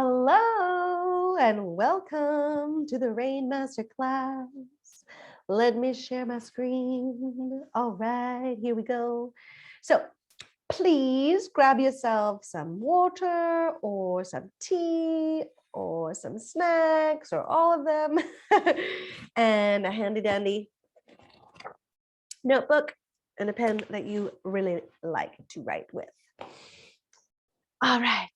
Hello and welcome to the Reyn Masterclass. Let me share my screen. All right, here we go. So please grab yourself some water or some tea or some snacks or all of them and a handy dandy notebook and a pen that you really like to write with. All right.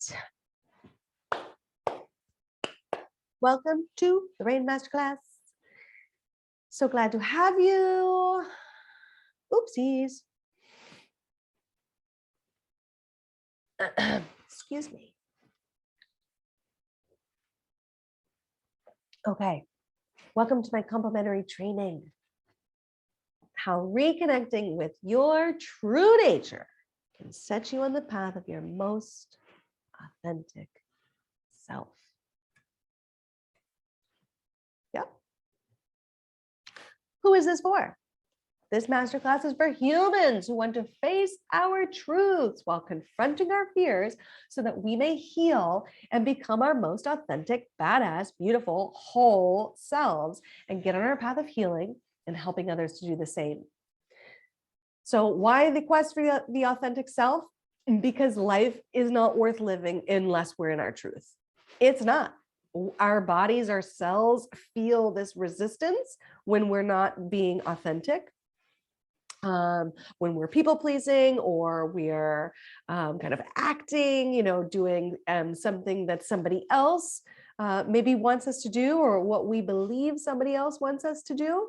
Welcome to the Reyn Masterclass. So glad to have you. Oopsies. Excuse me. Okay. Welcome to my complimentary training. How reconnecting with your true nature can set you on the path of your most authentic self. Yep. Who is this for? This masterclass is for humans who want to face our truths while confronting our fears so that we may heal and become our most authentic, badass, beautiful, whole selves and get on our path of healing and helping others to do the same. So why the quest for the authentic self? Because life is not worth living unless we're in our truth. It's not. Our bodies, our cells feel this resistance when we're not being authentic. When we're people pleasing or we're kind of acting, doing something that somebody else maybe wants us to do or what we believe somebody else wants us to do.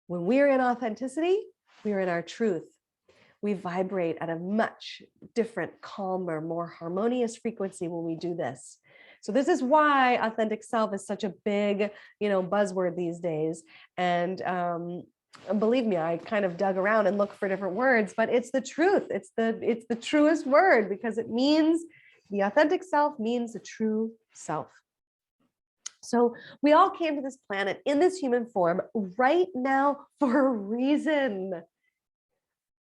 When we're in authenticity, we're in our truth. We vibrate at a much different, calmer, more harmonious frequency when we do this. So this is why authentic self is such a big, buzzword these days. And believe me, I kind of dug around and looked for different words, but it's the truth. It's the truest word because it means the authentic self means the true self. So we all came to this planet in this human form right now for a reason.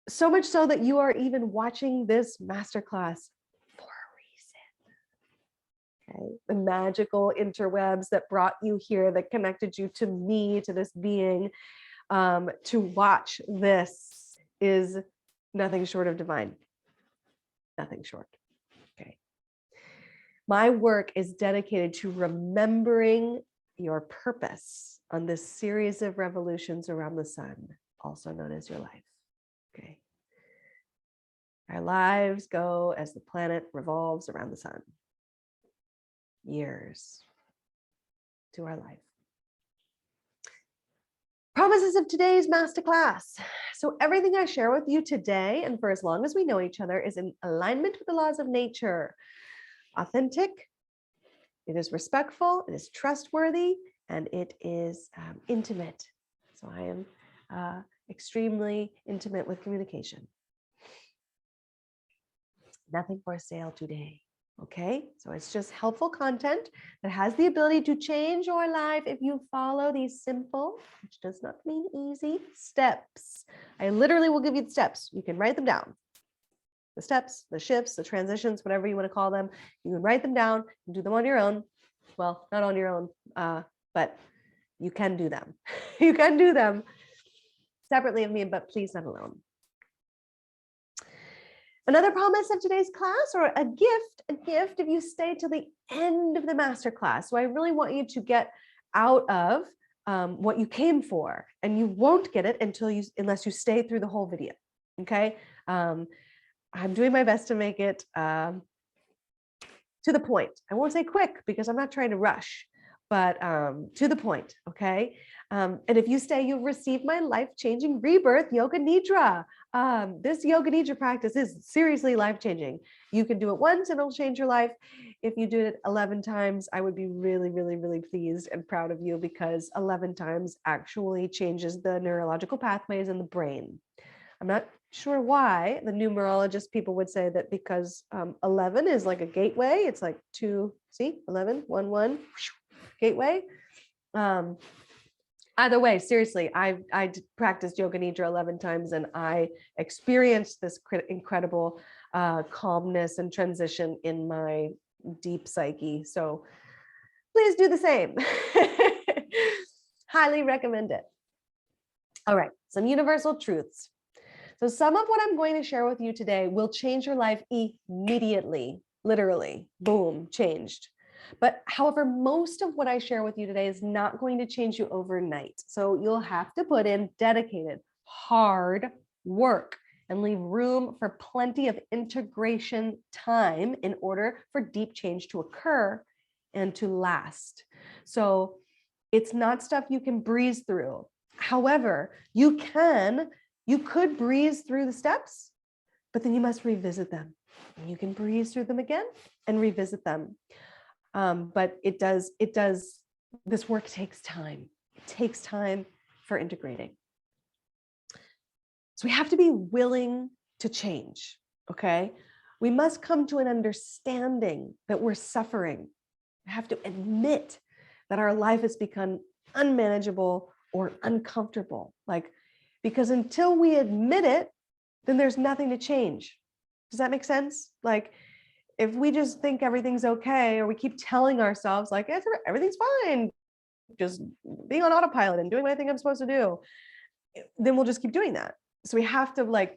So much so that you are even watching this masterclass for a reason. Okay, the magical interwebs that brought you here, that connected you to me, to this being. To watch this is nothing short of divine. Nothing short. Okay. My work is dedicated to remembering your purpose on this series of revolutions around the sun, also known as your life. Okay. Our lives go as the planet revolves around the sun. Years to our life. Promises of today's masterclass. So everything I share with you today and for as long as we know each other is in alignment with the laws of nature. Authentic, it is respectful, it is trustworthy, and it is intimate. So I am extremely intimate with communication. Nothing for sale today. Okay, so it's just helpful content that has the ability to change your life if you follow these simple, which does not mean easy, steps. I literally will give you the steps. You can write them down. The steps, the shifts, the transitions, whatever you want to call them. You can write them down and do them on your own. Well, not on your own, but you can do them. You can do them separately of me, but please not alone. Another promise of today's class, or a gift if you stay till the end of the masterclass. So I really want you to get out of what you came for, and you won't get it unless you stay through the whole video. Okay, I'm doing my best to make it to the point. I won't say quick because I'm not trying to rush, but to the point. Okay, and if you stay, you'll receive my life-changing rebirth yoga nidra. This yoga nidra practice is seriously life-changing. You can do it once and it'll change your life. If you do it 11 times, I would be really, really, really pleased and proud of you because 11 times actually changes the neurological pathways in the brain. I'm not sure why the numerologist people would say that because 11 is like a gateway. It's like 11, 1, 1, gateway. Either way, seriously, I practiced yoga nidra 11 times and I experienced this incredible calmness and transition in my deep psyche. So please do the same. Highly recommend it. All right, some universal truths. So some of what I'm going to share with you today will change your life immediately, literally, boom, changed. But however, most of what I share with you today is not going to change you overnight. So you'll have to put in dedicated, hard work and leave room for plenty of integration time in order for deep change to occur and to last. So it's not stuff you can breeze through. However, you could breeze through the steps, but then you must revisit them. And you can breeze through them again and revisit them. But this work takes time. It takes time for integrating. So we have to be willing to change, okay? We must come to an understanding that we're suffering. We have to admit that our life has become unmanageable or uncomfortable. Because until we admit it, then there's nothing to change. Does that make sense? If we just think everything's okay, or we keep telling ourselves everything's fine, just being on autopilot and doing what I think I'm supposed to do, then we'll just keep doing that. So we have to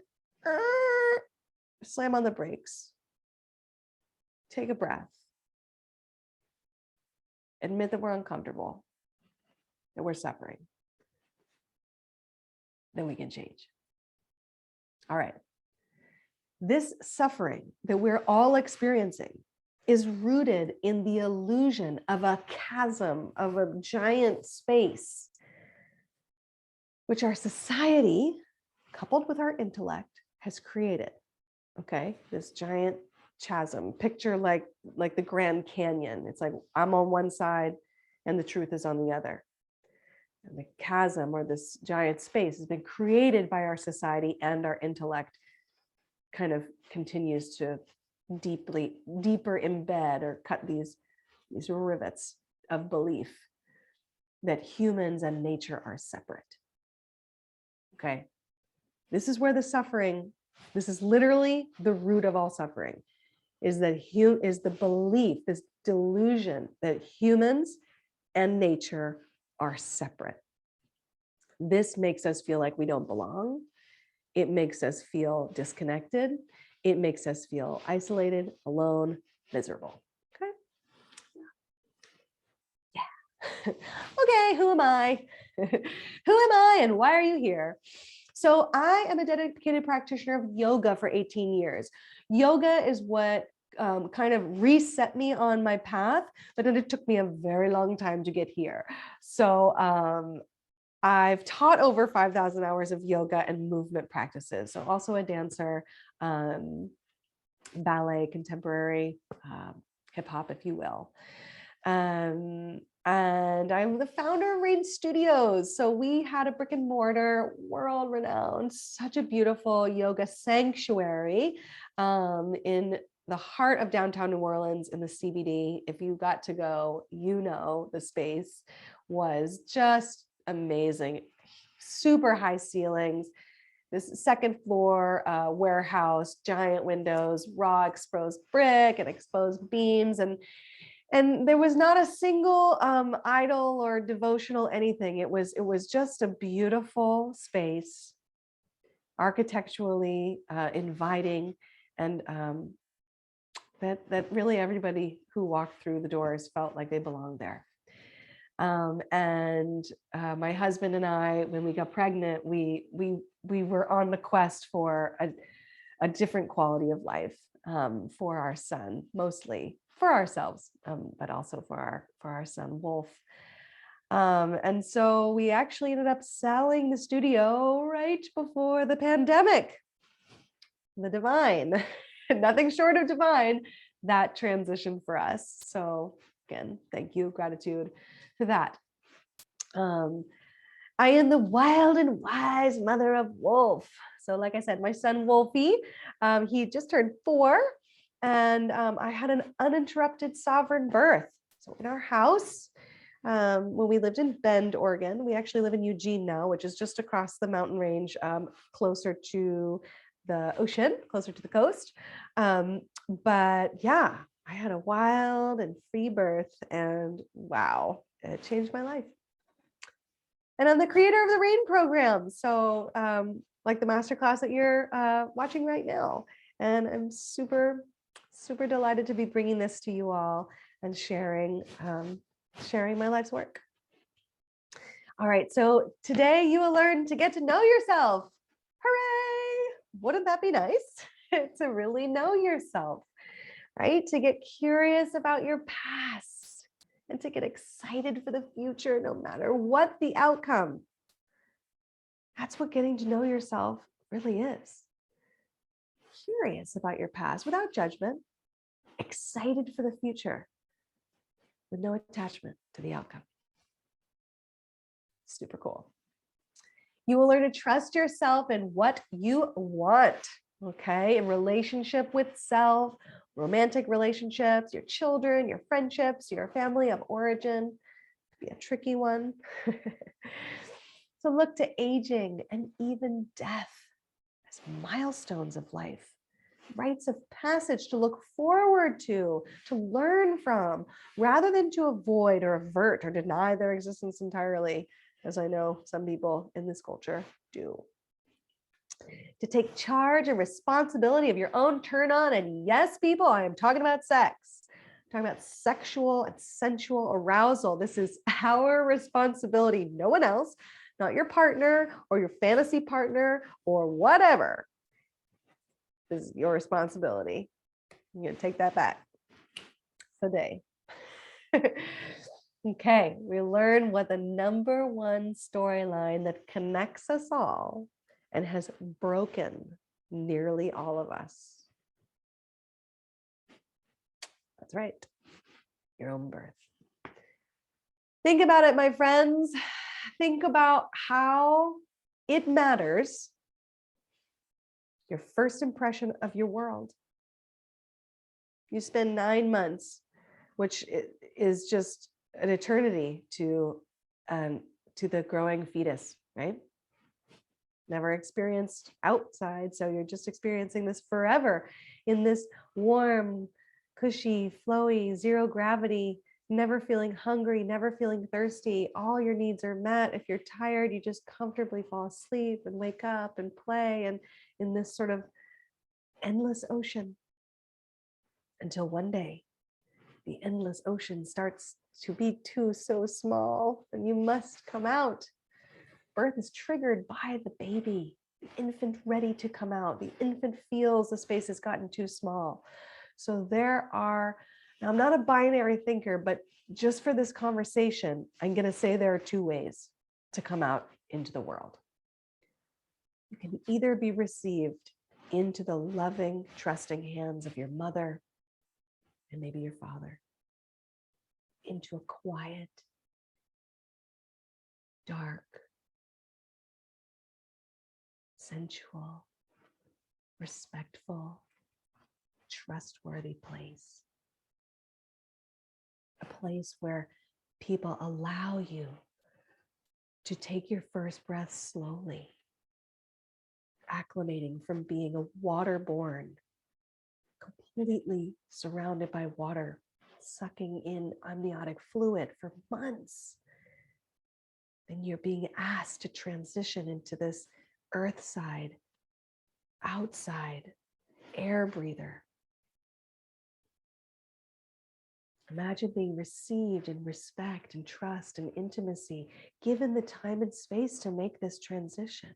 slam on the brakes, take a breath, admit that we're uncomfortable, that we're suffering. Then we can change. All right. This suffering that we're all experiencing is rooted in the illusion of a chasm, of a giant space, which our society, coupled with our intellect, has created. Okay, this giant chasm. Picture like the Grand Canyon. It's like I'm on one side and the truth is on the other. And the chasm, or this giant space, has been created by our society, and our intellect kind of continues to deeper embed or cut these rivets of belief that humans and nature are separate. Okay, this is where the suffering, this is literally the root of all suffering, is the belief, this delusion that humans and nature are separate. This makes us feel like we don't belong. It makes us feel disconnected. It makes us feel isolated, alone, miserable. Okay. Yeah. Okay, who am I? Who am I and why are you here? So I am a dedicated practitioner of yoga for 18 years. Yoga is what kind of reset me on my path, but then it took me a very long time to get here. So I've taught over 5,000 hours of yoga and movement practices. So also a dancer, ballet, contemporary, hip hop, if you will. And I'm the founder of Reyn Studios. So we had a brick and mortar, world renowned, such a beautiful yoga sanctuary in the heart of downtown New Orleans in the CBD. If you got to go, the space was just amazing. Super high ceilings, this second floor warehouse, giant windows, raw exposed brick and exposed beams, and there was not a single idol or devotional anything. It was just a beautiful space, architecturally inviting, and that really everybody who walked through the doors felt like they belonged there. My husband and I, when we got pregnant, we were on the quest for a different quality of life for our son, mostly for ourselves, but also for our son Wolf. And so we actually ended up selling the studio right before the pandemic. The divine, nothing short of divine, that transition for us. So again, thank you, gratitude for that. I am the wild and wise mother of Wolf. So like I said, my son Wolfie, he just turned 4, and I had an uninterrupted sovereign birth. So in our house, when we lived in Bend, Oregon, we actually live in Eugene now, which is just across the mountain range, closer to the ocean, closer to the coast. But yeah, I had a wild and free birth, and wow, it changed my life. And I'm the creator of the Reyn program. So like the masterclass that you're watching right now. And I'm super, super delighted to be bringing this to you all and sharing my life's work. All right, so today you will learn to get to know yourself. Hooray! Wouldn't that be nice to really know yourself, right? To get curious about your past and to get excited for the future, no matter what the outcome. That's what getting to know yourself really is. Curious about your past without judgment, excited for the future with no attachment to the outcome. Super cool. You will learn to trust yourself and what you want, okay? In relationship with self, romantic relationships, your children, your friendships, your family of origin. Could be a tricky one. So look to aging and even death as milestones of life, rites of passage to look forward to learn from, rather than to avoid or avert or deny their existence entirely, as I know some people in this culture do. To take charge and responsibility of your own turn on, and yes, people, I am talking about sex. I'm talking about sexual and sensual arousal. This is our responsibility, no one else, not your partner or your fantasy partner or whatever. This is your responsibility. I'm going to take that back today. Okay, we learn what the number one storyline that connects us all and has broken nearly all of us. That's right, your own birth. Think about it, my friends. Think about how it matters, your first impression of your world. You spend 9 months, which is just an eternity to the growing fetus, right? Never experienced outside, so you're just experiencing this forever in this warm, cushy, flowy, zero gravity, never feeling hungry, never feeling thirsty. All your needs are met. If you're tired, you just comfortably fall asleep and wake up and play, and in this sort of endless ocean, until one day the endless ocean starts to be so small and you must come out. Birth is triggered by the baby, the infant ready to come out. The infant feels the space has gotten too small. So now I'm not a binary thinker, but just for this conversation, I'm going to say there are 2 ways to come out into the world. You can either be received into the loving, trusting hands of your mother and maybe your father, into a quiet, dark, sensual, respectful, trustworthy place. A place where people allow you to take your first breath slowly, acclimating from being a waterborne, completely surrounded by water, sucking in amniotic fluid for months. Then you're being asked to transition into this earth side, outside, air breather. Imagine being received in respect and trust and intimacy, given the time and space to make this transition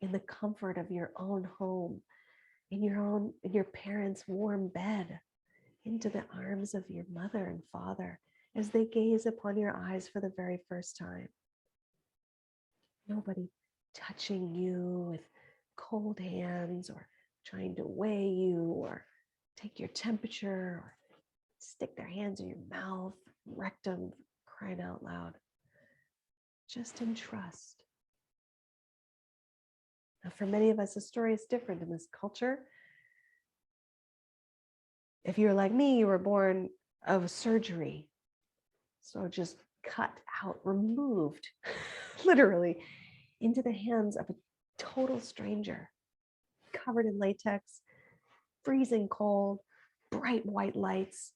in the comfort of your own home, in your parents' warm bed, into the arms of your mother and father as they gaze upon your eyes for the very first time. Nobody touching you with cold hands or trying to weigh you or take your temperature or stick their hands in your mouth, rectum, crying out loud. Just in trust. Now, for many of us, the story is different in this culture. If you're like me, you were born of surgery. So just cut out, removed, literally, into the hands of a total stranger, covered in latex, freezing cold, bright white lights,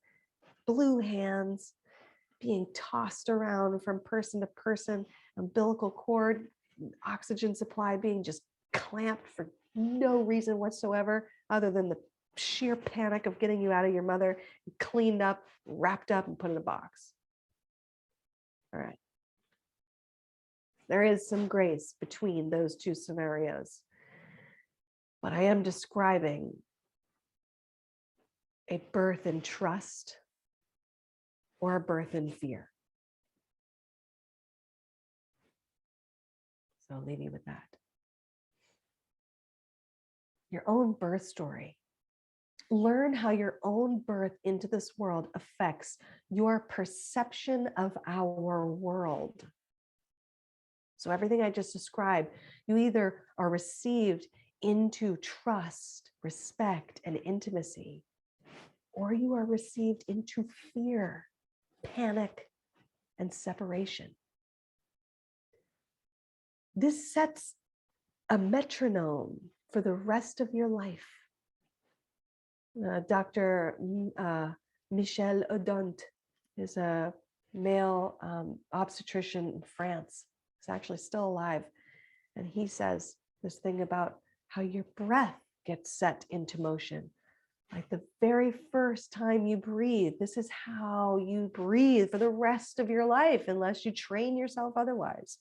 blue hands, being tossed around from person to person, umbilical cord, oxygen supply being just clamped for no reason whatsoever, other than the sheer panic of getting you out of your mother, cleaned up, wrapped up, and put in a box. All right. There is some grace between those two scenarios, but I am describing a birth in trust or a birth in fear. So I'll leave you with that. Your own birth story. Learn how your own birth into this world affects your perception of our world. So everything I just described, you either are received into trust, respect, and intimacy, or you are received into fear, panic, and separation. This sets a metronome for the rest of your life. Dr. Michel Odont is a male obstetrician in France. He's actually still alive. And he says this thing about how your breath gets set into motion. Like the very first time you breathe, this is how you breathe for the rest of your life, unless you train yourself otherwise.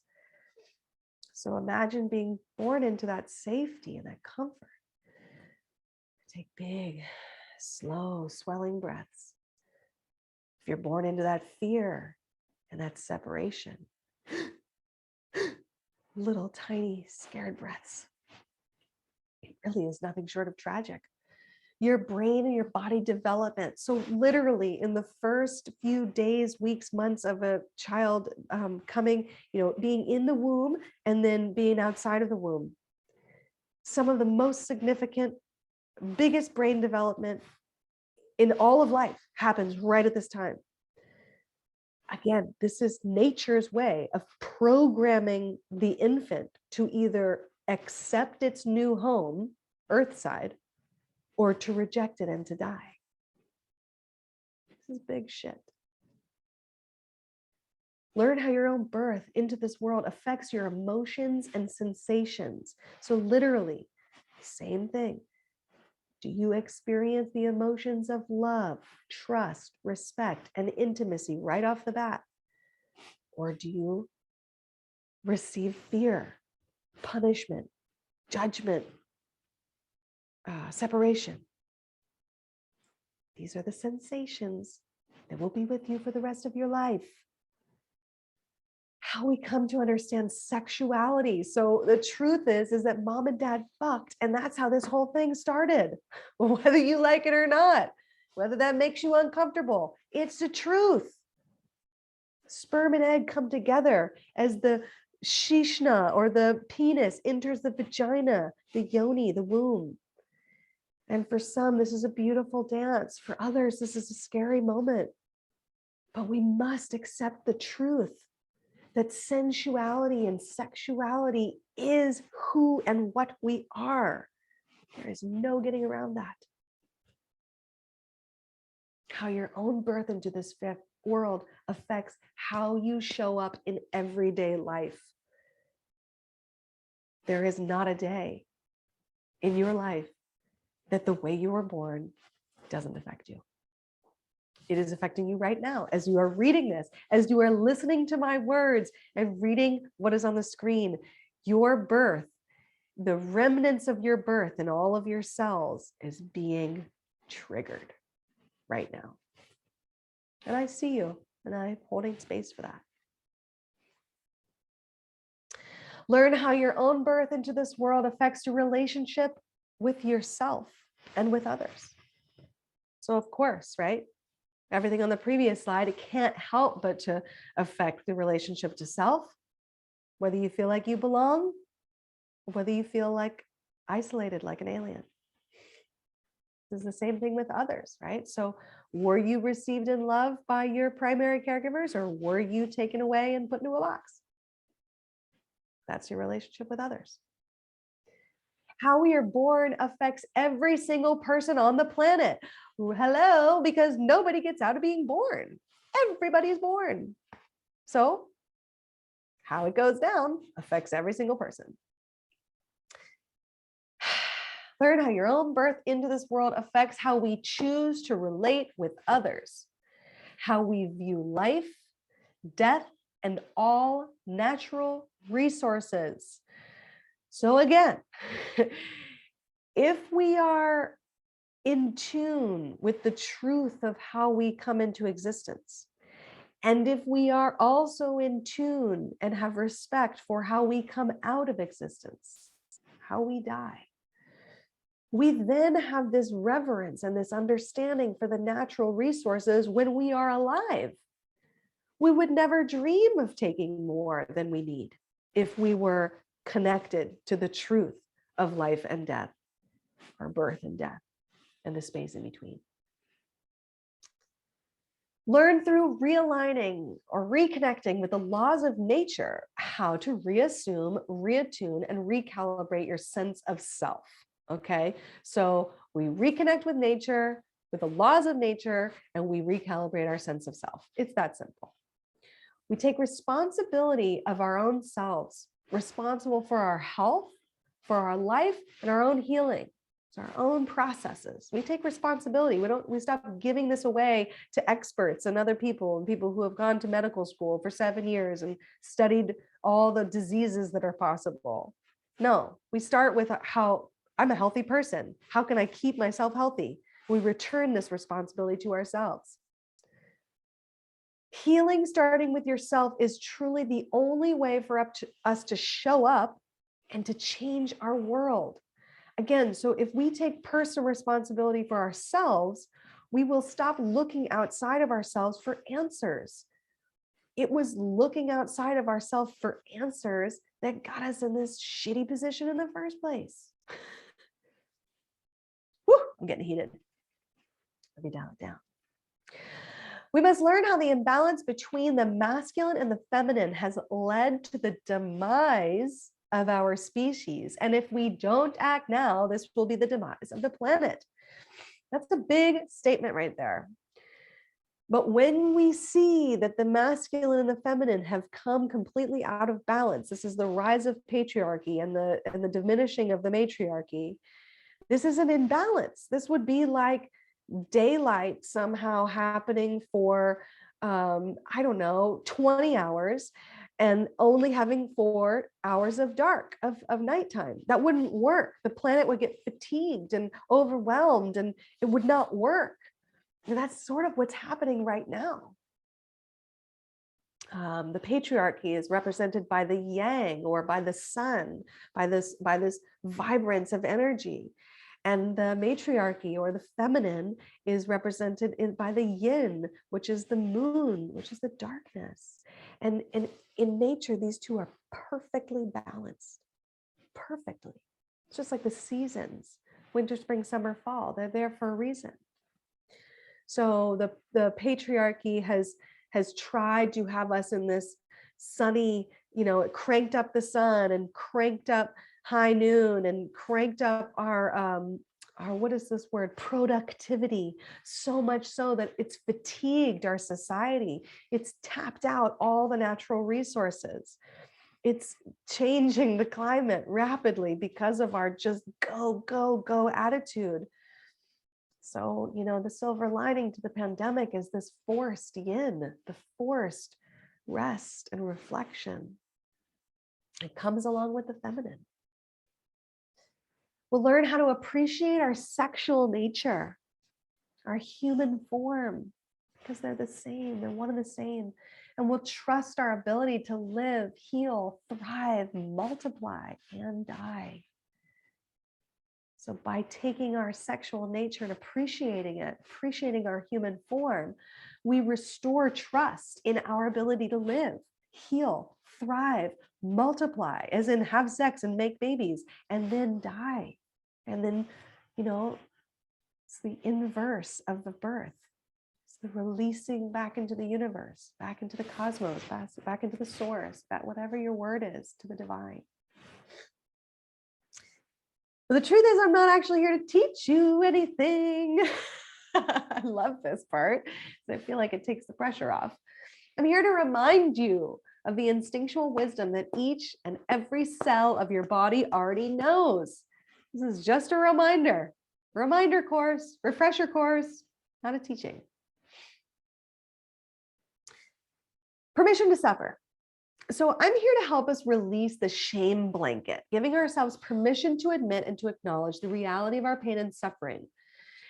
So imagine being born into that safety and that comfort. Take big, slow, swelling breaths. If you're born into that fear and that separation, little tiny scared breaths. It really is nothing short of tragic. Your brain and your body development. So literally in the first few days, weeks, months of a child coming, being in the womb and then being outside of the womb, some of the most significant, biggest brain development in all of life happens right at this time. Again, this is nature's way of programming the infant to either accept its new home, earthside, or to reject it and to die. This is big shit. Learn how your own birth into this world affects your emotions and sensations. So literally, same thing. Do you experience the emotions of love, trust, respect, and intimacy right off the bat? Or do you receive fear, punishment, judgment, separation? These are the sensations that will be with you for the rest of your life. How we come to understand sexuality. So the truth is that mom and dad fucked, and that's how this whole thing started, whether you like it or not, whether that makes you uncomfortable. It's the truth. Sperm and egg come together as the shishna, or the penis, enters the vagina, the yoni, the womb. And for some, this is a beautiful dance. For others, this is a scary moment. But we must accept the truth that sensuality and sexuality is who and what we are. There is no getting around that. How your own birth into this world affects how you show up in everyday life. There is not a day in your life that the way you were born doesn't affect you. It is affecting you right now as you are reading this, as you are listening to my words and reading what is on the screen. Your birth, the remnants of your birth in all of your cells is being triggered right now. And I see you, and I'm holding space for that. Learn how your own birth into this world affects your relationship with yourself and with others. So of course, right? Everything on the previous slide, it can't help but to affect the relationship to self, whether you feel like you belong, or whether you feel like isolated, like an alien. This is the same thing with others, right? So were you received in love by your primary caregivers, or were you taken away and put into a box? That's your relationship with others. How we are born affects every single person on the planet. Hello, because nobody gets out of being born. Everybody's born. So how it goes down affects every single person. Learn how your own birth into this world affects how we choose to relate with others, how we view life, death, and all natural resources. So again, if we are in tune with the truth of how we come into existence, and if we are also in tune and have respect for how we come out of existence, how we die, we then have this reverence and this understanding for the natural resources when we are alive. We would never dream of taking more than we need if we were connected to the truth of life and death, or birth and death, and the space in between. Learn through realigning or reconnecting with the laws of nature how to reassume, reattune, and recalibrate your sense of self. Okay, so we reconnect with nature, with the laws of nature, and we recalibrate our sense of self. It's that simple. We take responsibility of our own selves, responsible for our health, for our life, and our own healing. It's our own processes. We take responsibility. We stop giving this away to experts and other people and people who have gone to medical school for 7 years and studied all the diseases that are possible. No, we start with how I'm a healthy person. How can I keep myself healthy? We return this responsibility to ourselves. Healing starting with yourself is truly the only way for us to show up and to change our world. Again, so if we take personal responsibility for ourselves, we will stop looking outside of ourselves for answers. It was looking outside of ourselves for answers that got us in this shitty position in the first place. Whew, I'm getting heated. Let me dial it down. We must learn how the imbalance between the masculine and the feminine has led to the demise of our species. And if we don't act now, this will be the demise of the planet. That's a big statement right there. But when we see that the masculine and the feminine have come completely out of balance, this is the rise of patriarchy and the diminishing of the matriarchy. This is an imbalance. This would be like daylight somehow happening for, 20 hours and only having 4 hours of dark, of nighttime. That wouldn't work. The planet would get fatigued and overwhelmed and it would not work. And that's sort of what's happening right now. The patriarchy is represented by the yang, or by the sun, by this vibrance of energy. And the matriarchy, or the feminine, is represented by the yin, which is the moon, which is the darkness. And in nature, these two are perfectly balanced, perfectly. It's just like the seasons, winter, spring, summer, fall. They're there for a reason. So the patriarchy has tried to have us in this sunny, it cranked up the sun and cranked up high noon and cranked up our what is this word, productivity, so much so that it's fatigued our society. It's tapped out all the natural resources. It's changing the climate rapidly because of our just go, go, go attitude. So, the silver lining to the pandemic is this forced yin, the forced rest and reflection. It comes along with the feminine. We'll learn how to appreciate our sexual nature, our human form, because they're the same, they're one and the same. And we'll trust our ability to live, heal, thrive, multiply, and die. So by taking our sexual nature and appreciating it, appreciating our human form, we restore trust in our ability to live, heal, thrive, multiply, as in have sex and make babies, and then die. And then, it's the inverse of the birth. It's the releasing back into the universe, back into the cosmos, back into the source, whatever your word is, to the divine. But the truth is, I'm not actually here to teach you anything. I love this part. I feel like it takes the pressure off. I'm here to remind you of the instinctual wisdom that each and every cell of your body already knows. This is just a reminder course, refresher course, not a teaching. Permission to suffer. So I'm here to help us release the shame blanket, giving ourselves permission to admit and to acknowledge the reality of our pain and suffering.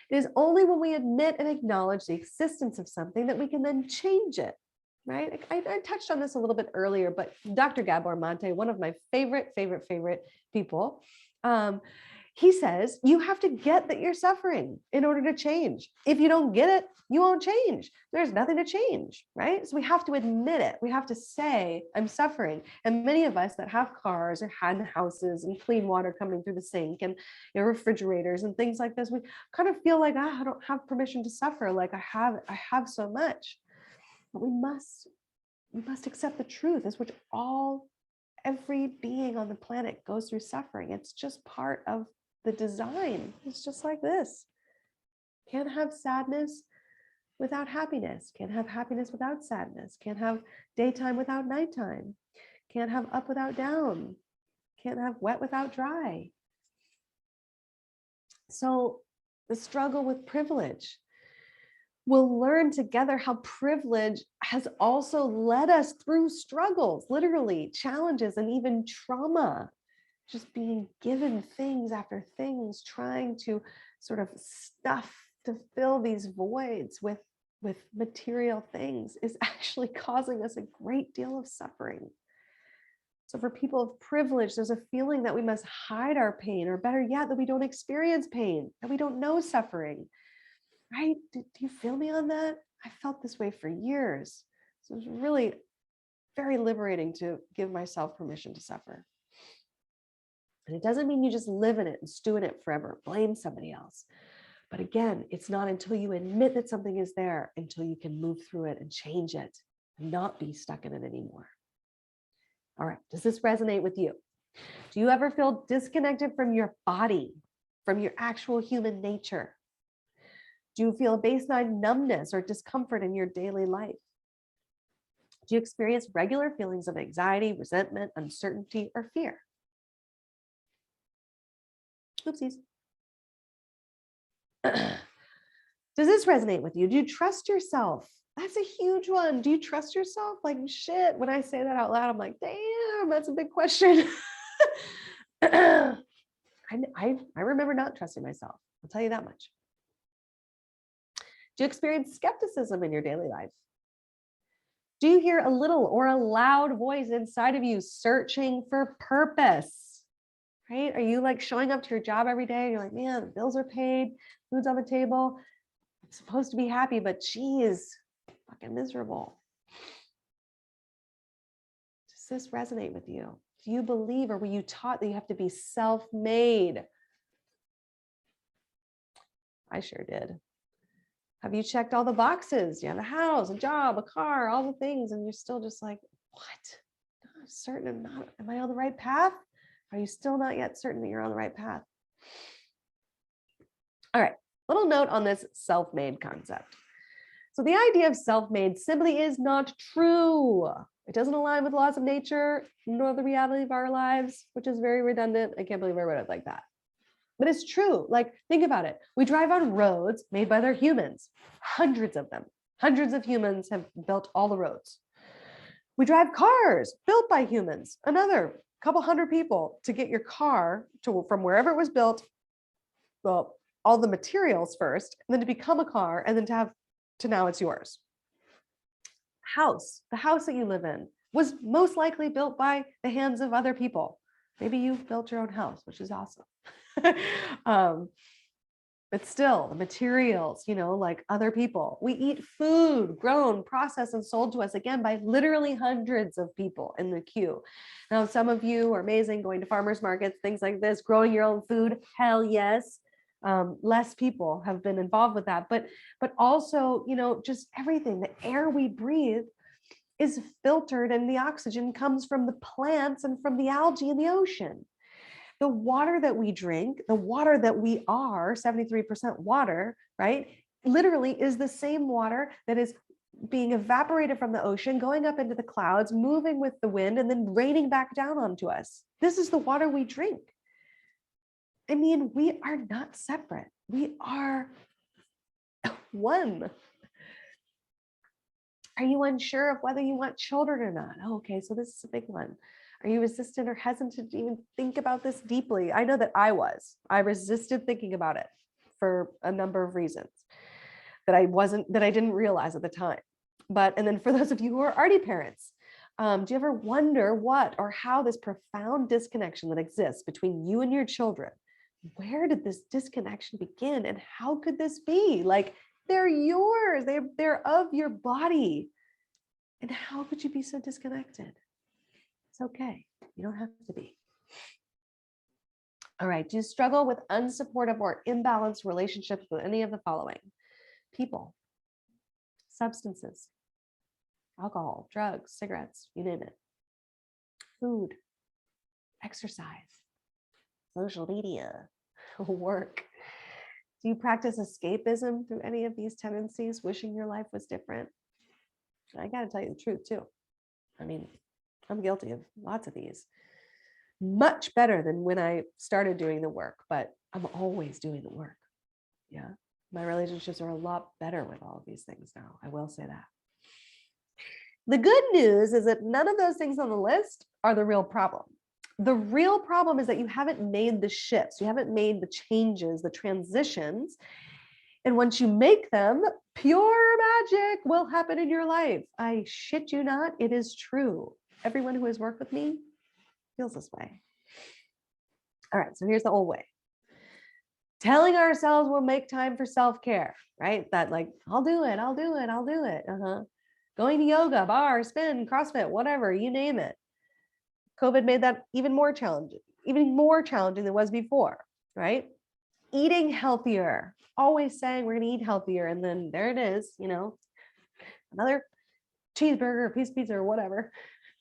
It is only when we admit and acknowledge the existence of something that we can then change it, right? I touched on this a little bit earlier, but Dr. Gabor Mate, one of my favorite people, he says, you have to get that you're suffering in order to change. If you don't get it, you won't change. There's nothing to change, right? So we have to admit it. We have to say, I'm suffering. And many of us that have cars or had houses and clean water coming through the sink and refrigerators and things like this, we kind of feel like, I don't have permission to suffer. Like I have so much. But we must accept the truth, is which every being on the planet goes through suffering. It's just part of the design. It's just like this. Can't have sadness without happiness. Can't have happiness without sadness. Can't have daytime without nighttime. Can't have up without down. Can't have wet without dry. So the struggle with privilege. We'll learn together how privilege has also led us through struggles, literally challenges and even trauma. Just being given things after things, trying to sort of to fill these voids with material things is actually causing us a great deal of suffering. So for people of privilege, there's a feeling that we must hide our pain, or better yet, that we don't experience pain, that we don't know suffering, right? Do you feel me on that? I felt this way for years. So it was really very liberating to give myself permission to suffer. And it doesn't mean you just live in it and stew in it forever, blame somebody else. But again, it's not until you admit that something is there until you can move through it and change it and not be stuck in it anymore. All right, does this resonate with you? Do you ever feel disconnected from your body, from your actual human nature? Do you feel a baseline numbness or discomfort in your daily life? Do you experience regular feelings of anxiety, resentment, uncertainty, or fear? Oopsies. Does this resonate with you? Do you trust yourself? That's a huge one. Do you trust yourself? Like, shit, when I say that out loud, I'm like, damn, that's a big question. I remember not trusting myself. I'll tell you that much. Do you experience skepticism in your daily life? Do you hear a little or a loud voice inside of you searching for purpose? Right? Are you like showing up to your job every day? You're like, man, the bills are paid, food's on the table. I'm supposed to be happy, but geez, fucking miserable. Does this resonate with you? Do you believe, or were you taught that you have to be self-made? I sure did. Have you checked all the boxes? You have a house, a job, a car, all the things, and you're still just like, what? I'm certain I'm not, am I on the right path? Are you still not yet certain that you're on the right path? All right, little note on this self-made concept. So the idea of self-made simply is not true. It doesn't align with laws of nature, nor the reality of our lives, which is very redundant. I can't believe I wrote it like that. But it's true. Like, think about it. We drive on roads made by other humans, hundreds of them. Hundreds of humans have built all the roads. We drive cars built by humans, another couple hundred people to get your car from wherever it was built, well, all the materials first, and then to become a car, and then to now it's yours. The house that you live in was most likely built by the hands of other people. Maybe you've built your own house, which is awesome. But still, the materials, like other people. We eat food grown, processed, and sold to us, again, by literally hundreds of people in the queue. Now, some of you are amazing, going to farmers markets, things like this, growing your own food. Hell yes. Less people have been involved with that. But also, just everything, the air we breathe is filtered, and the oxygen comes from the plants and from the algae in the ocean. The water that we drink, the water that we are, 73% water, right? Literally is the same water that is being evaporated from the ocean, going up into the clouds, moving with the wind, and then raining back down onto us. This is the water we drink. I mean, we are not separate. We are one. Are you unsure of whether you want children or not? Oh, okay, so this is a big one. Are you resistant or hesitant to even think about this deeply? I know that I was. I resisted thinking about it for a number of reasons that I didn't realize at the time. And then for those of you who are already parents, do you ever wonder what or how this profound disconnection that exists between you and your children, where did this disconnection begin and how could this be? Like, they're yours, they're of your body. And how could you be so disconnected? It's okay. You don't have to be. All right. Do you struggle with unsupportive or imbalanced relationships with any of the following? People, substances, alcohol, drugs, cigarettes, you name it. Food, exercise, social media, work. Do you practice escapism through any of these tendencies, wishing your life was different? I got to tell you the truth too. I mean, I'm guilty of lots of these. Much better than when I started doing the work, but I'm always doing the work. Yeah. My relationships are a lot better with all of these things now. I will say that. The good news is that none of those things on the list are the real problem. The real problem is that you haven't made the shifts. You haven't made the changes, the transitions. And once you make them, pure magic will happen in your life. I shit you not, it is true. Everyone who has worked with me feels this way. All right, so here's the old way. Telling ourselves we'll make time for self-care, right? That like, I'll do it. Going to yoga, bar, spin, CrossFit, whatever, you name it. COVID made that even more challenging than it was before, right? Eating healthier, always saying we're going to eat healthier. And then there it is, another cheeseburger, a piece of pizza or whatever.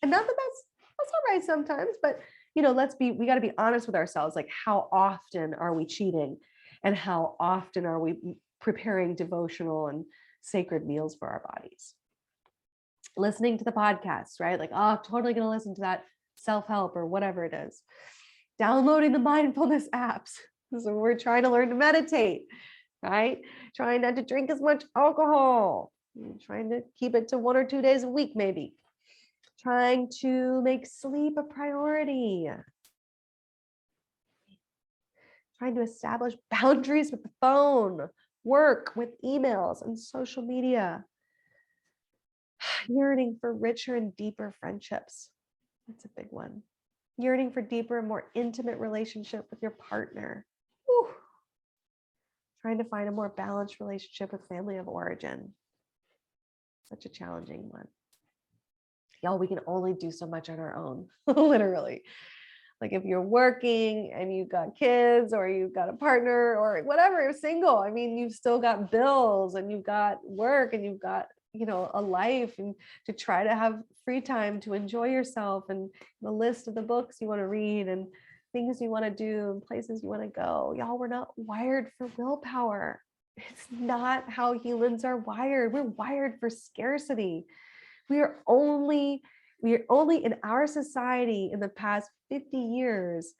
And not that that's all right sometimes, but we got to be honest with ourselves. Like, how often are we cheating? And how often are we preparing devotional and sacred meals for our bodies? Listening to the podcast, right? Like, oh, I'm totally going to listen to that self-help or whatever it is. Downloading the mindfulness apps. So we're trying to learn to meditate, right? Trying not to drink as much alcohol. Trying to keep it to 1 or 2 days a week, maybe. Trying to make sleep a priority. Trying to establish boundaries with the phone, work, with emails and social media. Yearning for richer and deeper friendships. That's a big one. Yearning for deeper and more intimate relationship with your partner. Whew. Trying to find a more balanced relationship with family of origin. Such a challenging one. Y'all, we can only do so much on our own, literally. Like if you're working and you've got kids or you've got a partner or whatever, you're single. I mean, you've still got bills and you've got work and you've got, a life, and to try to have free time to enjoy yourself and the list of the books you want to read and things you want to do and places you want to go. Y'all, we're not wired for willpower. It's not how humans are wired. We're wired for scarcity. We are only in our society in the past 50 years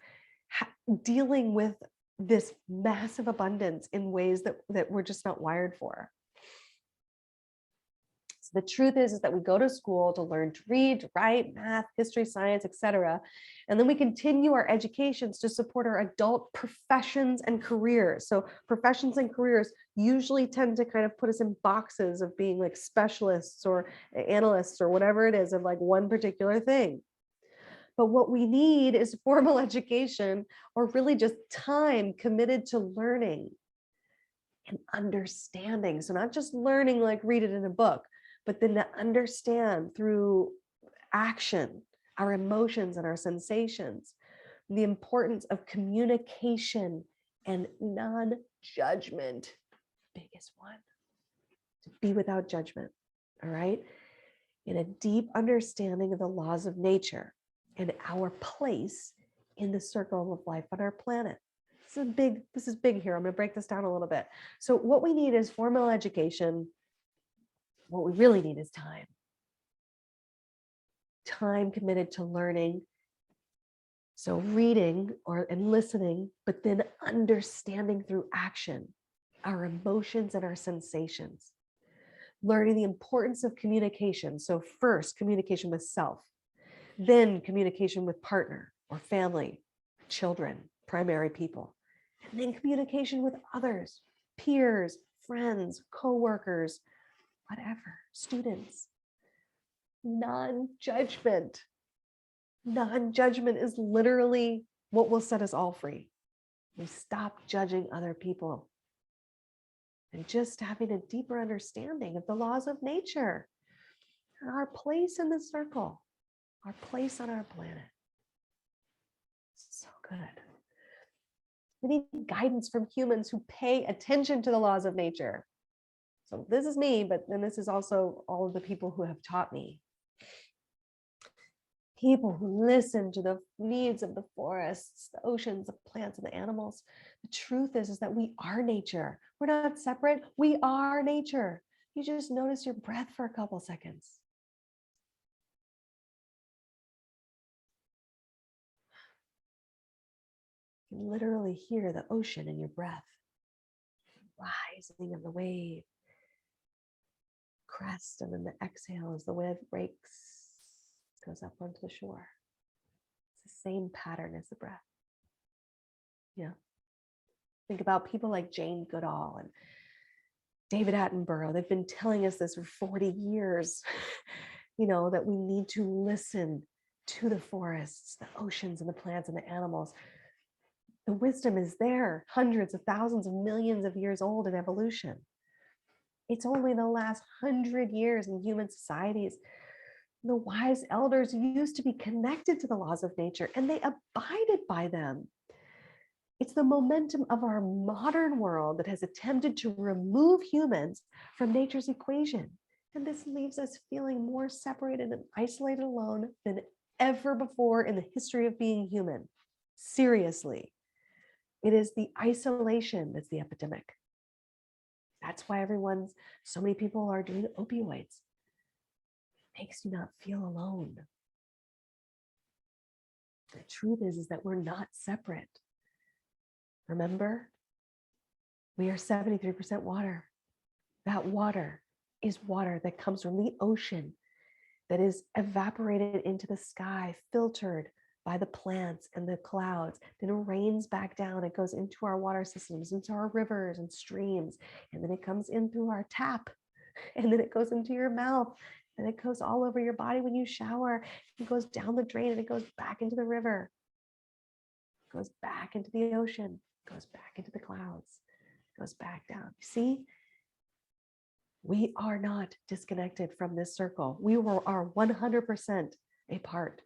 dealing with this massive abundance in ways that we're just not wired for. So the truth is that we go to school to learn to read, to write, math, history, science, etc. And then we continue our educations to support our adult professions and careers. So professions and careers usually tend to kind of put us in boxes of being like specialists or analysts or whatever it is of like one particular thing. But what we need is formal education, or really just time committed to learning and understanding. So not just learning, like read it in a book, but then to understand through action, our emotions and our sensations, the importance of communication and non-judgment. Biggest one, to be without judgment, all right? In a deep understanding of the laws of nature and our place in the circle of life on our planet. This is big here. I'm going to break this down a little bit. So what we need is formal education. What we really need is time. Time committed to learning. So reading and listening, but then understanding through action, our emotions and our sensations. Learning the importance of communication. So first, communication with self, then communication with partner or family, children, primary people, and then communication with others, peers, friends, coworkers, whatever, students. Non-judgment. Non-judgment is literally what will set us all free. We stop judging other people and just having a deeper understanding of the laws of nature and our place in the circle, our place on our planet. So good. We need guidance from humans who pay attention to the laws of nature. So this is me, but then this is also all of the people who have taught me. People who listen to the needs of the forests, the oceans, the plants, and the animals. The truth is that we are nature. We're not separate. We are nature. You just notice your breath for a couple seconds. You can literally hear the ocean in your breath, rising of the wave, crest, and then the exhale as the wave breaks, goes up onto the shore. It's the same pattern as the breath. Yeah. Think about people like Jane Goodall and David Attenborough. They've been telling us this for 40 years, that we need to listen to the forests, the oceans, and the plants and the animals. The wisdom is there, hundreds of thousands of millions of years old in evolution. It's only the last 100 years in human societies. The wise elders used to be connected to the laws of nature and they abided by them. It's the momentum of our modern world that has attempted to remove humans from nature's equation. And this leaves us feeling more separated and isolated alone than ever before in the history of being human. Seriously. It is the isolation that's the epidemic. That's why so many people are doing opioids. It makes you not feel alone. The truth is that we're not separate. Remember, we are 73% water. That water is water that comes from the ocean, that is evaporated into the sky, filtered by the plants and the clouds, then it rains back down. It goes into our water systems, into our rivers and streams, and then it comes in through our tap, and then it goes into your mouth, and it goes all over your body when you shower. It goes down the drain and it goes back into the river, it goes back into the ocean, it goes back into the clouds, it goes back down. You see, we are not disconnected from this circle. We are 100% a part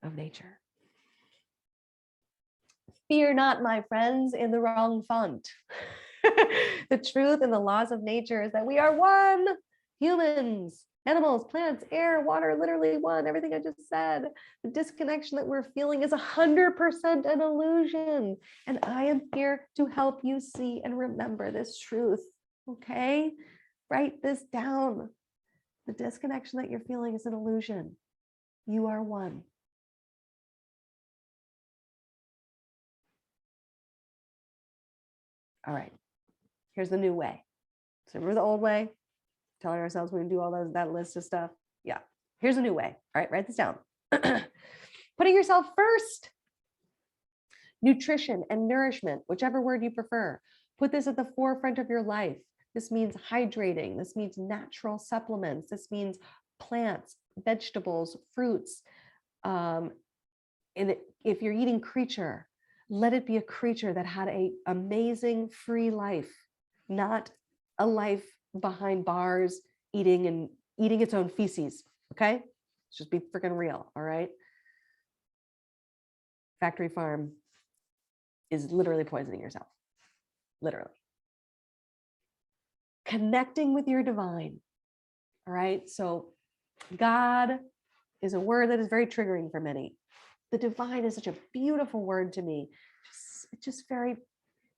of nature. Fear not, my friends, in the wrong font. The truth and the laws of nature is that we are one. Humans, animals, plants, air, water, literally one. Everything I just said. The disconnection that we're feeling is 100% an illusion. And I am here to help you see and remember this truth. Okay? Write this down. The disconnection that you're feeling is an illusion. You are one. All right, here's the new way. So remember the old way? Telling ourselves we're gonna do all that list of stuff. Yeah, here's a new way. All right, write this down. Putting yourself first. Nutrition and nourishment, whichever word you prefer. Put this at the forefront of your life. This means hydrating. This means natural supplements. This means plants, vegetables, fruits. And if you're eating creature, let it be a creature that had an amazing free life, not a life behind bars, eating its own feces. Okay? Let's just be freaking real. All right. Factory farm is literally poisoning yourself. Literally. Connecting with your divine. All right. So God is a word that is very triggering for many. The divine is such a beautiful word to me. It's just very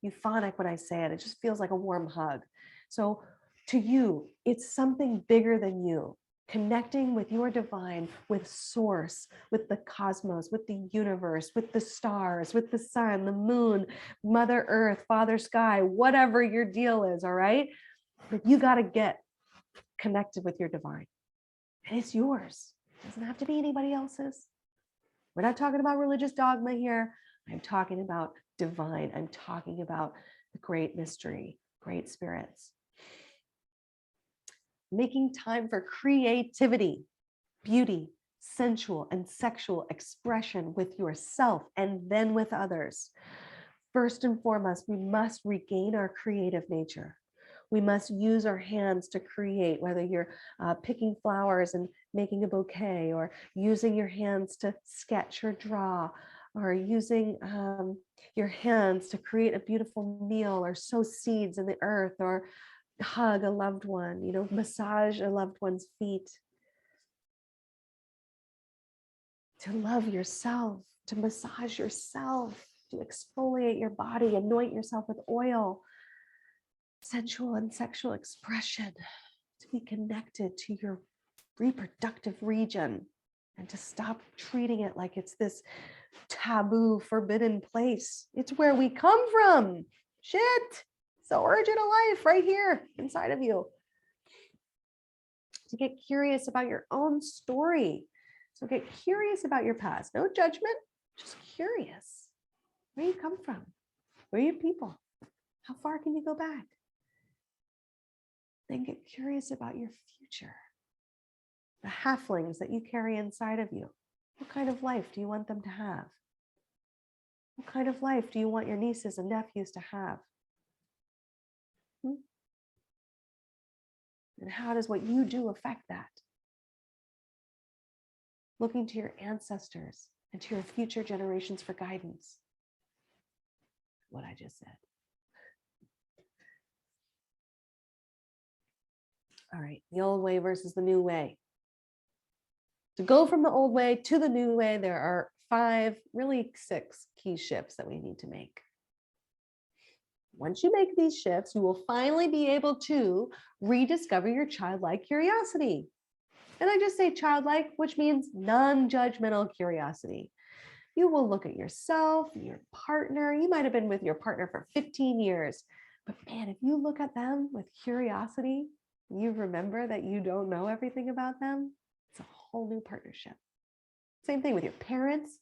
euphonic when I say it. It just feels like a warm hug. So to you, it's something bigger than you, connecting with your divine, with source, with the cosmos, with the universe, with the stars, with the sun, the moon, Mother Earth, Father Sky, whatever your deal is, all right? But you got to get connected with your divine. And it's yours. It doesn't have to be anybody else's. We're not talking about religious dogma here. I'm talking about divine. I'm talking about the great mystery, great spirits. Making time for creativity, beauty, sensual and sexual expression with yourself and then with others. First and foremost, we must regain our creative nature. We must use our hands to create, whether you're picking flowers and making a bouquet, or using your hands to sketch or draw, or using your hands to create a beautiful meal, or sow seeds in the earth, or hug a loved one, massage a loved one's feet. To love yourself, to massage yourself, to exfoliate your body, anoint yourself with oil. Sensual and sexual expression, to be connected to your reproductive region, and to stop treating it like it's this taboo, forbidden place. It's where we come from. Shit. It's the origin of life right here inside of you. To get curious about your own story. So get curious about your past. No judgment, just curious. Where you come from? Where are your people? How far can you go back? Then get curious about your future. The halflings that you carry inside of you. What kind of life do you want them to have? What kind of life do you want your nieces and nephews to have? And how does what you do affect that? Looking to your ancestors and to your future generations for guidance. What I just said. All right, the old way versus the new way. To go from the old way to the new way, there are 5, really 6 key shifts that we need to make. Once you make these shifts, you will finally be able to rediscover your childlike curiosity. And I just say childlike, which means non-judgmental curiosity. You will look at yourself, your partner. You might have been with your partner for 15 years, but man, if you look at them with curiosity, you remember that you don't know everything about them. It's a whole new partnership. Same thing with your parents,